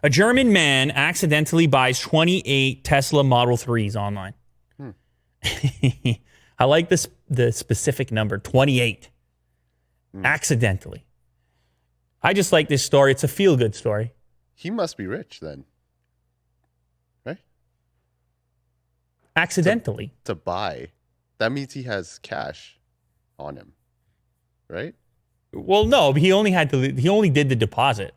A German man accidentally buys 28 Tesla Model 3s online. I like the specific number, 28. Accidentally. I just like this story. It's a feel-good story. He must be rich then. Right? Accidentally. To buy. That means he has cash on him. Right? Well, no, he only did the deposit.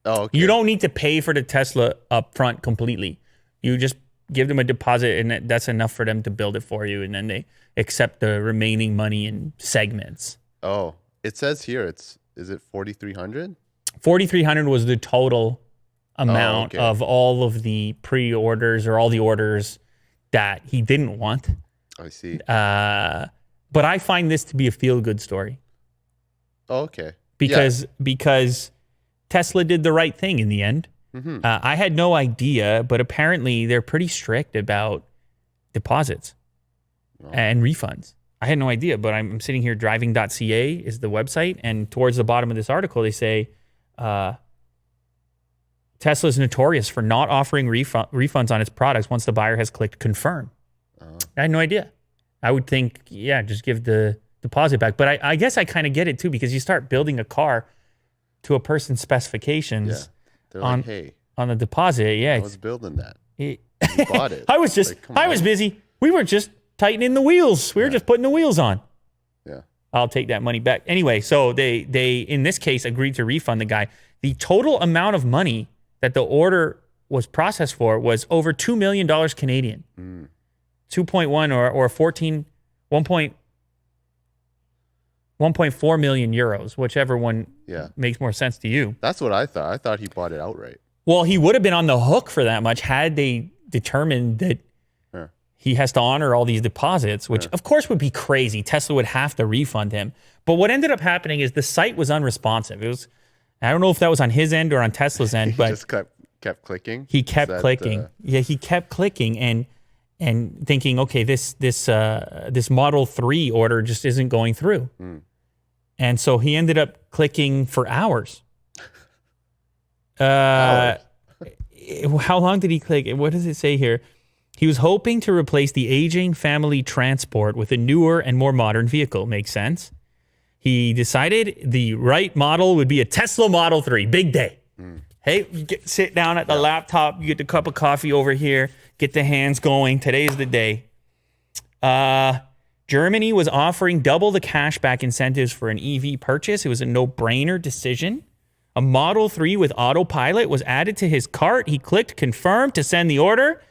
Oh, okay. You don't need to pay for the Tesla up front completely. You just give them a deposit, and that's enough for them to build it for you, and then they accept the remaining money in segments. Oh, it says here is it 4,300? 4,300 was the total amount of all of the pre-orders or all the orders that he didn't want. I see. But I find this to be a feel-good story. Oh, okay. Because Tesla did the right thing in the end. Mm-hmm. I had no idea, but apparently they're pretty strict about deposits and refunds. I had no idea, but I'm sitting here, driving.ca is the website, and towards the bottom of this article, they say Tesla is notorious for not offering refunds on its products once the buyer has clicked confirm. I had no idea. I would think, just give the deposit back. But I guess I kind of get it too, because you start building a car to a person's specifications. Yeah. They're like, hey, on the deposit. Yeah, I was building that. You bought it. I was busy. We were just tightening the wheels. We were just putting the wheels on. Yeah. I'll take that money back. Anyway, so they in this case agreed to refund the guy. The total amount of money that the order was processed for was over $2 million Canadian. 2.1 or 1.4 million euros, whichever one makes more sense to you. That's what I thought. I thought he bought it outright. Well, he would have been on the hook for that much had they determined that he has to honor all these deposits, which of course would be crazy. Tesla would have to refund him. But what ended up happening is the site was unresponsive. I don't know if that was on his end or on Tesla's end, but he just kept clicking. He kept clicking. He kept clicking and thinking, okay, this Model 3 order just isn't going through. And so he ended up clicking for hours. How long did he click? What does it say here? He was hoping to replace the aging family transport with a newer and more modern vehicle. Makes sense. He decided the right model would be a Tesla Model 3. Big day. Hey, sit down at the laptop. You get the cup of coffee over here. Get the hands going. Today's the day. Germany was offering double the cashback incentives for an EV purchase. It was a no-brainer decision. A Model 3 with autopilot was added to his cart. He clicked confirm to send the order,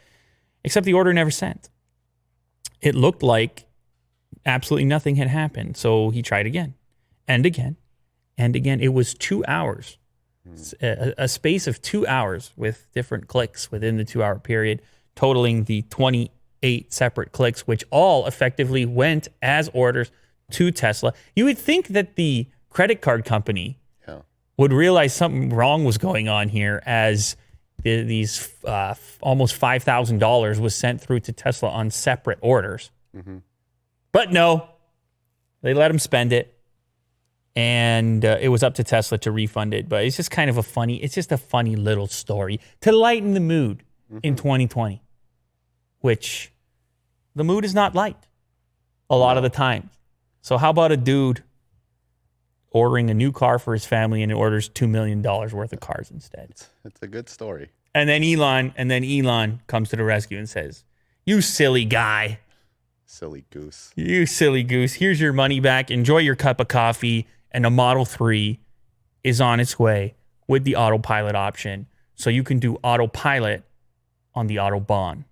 except the order never sent. It looked like absolutely nothing had happened. So he tried again and again and again. It was 2 hours, a space of 2 hours with different clicks within the 2 hour period, totaling the 28 separate clicks, which all effectively went as orders to Tesla. You would think that the credit card company would realize something wrong was going on here, as these almost $5,000 was sent through to Tesla on separate orders. But no, they let him spend it, and it was up to Tesla to refund it. But it's just kind of a funny little story to lighten the mood in 2020, which the mood is not light a lot of the time. So how about a dude ordering a new car for his family and orders $2 million worth of cars instead? It's a good story. And then Elon comes to the rescue and says, "You silly guy. Silly goose. You silly goose. Here's your money back. Enjoy your cup of coffee." And a Model 3 is on its way with the autopilot option. So you can do autopilot on the Autobahn.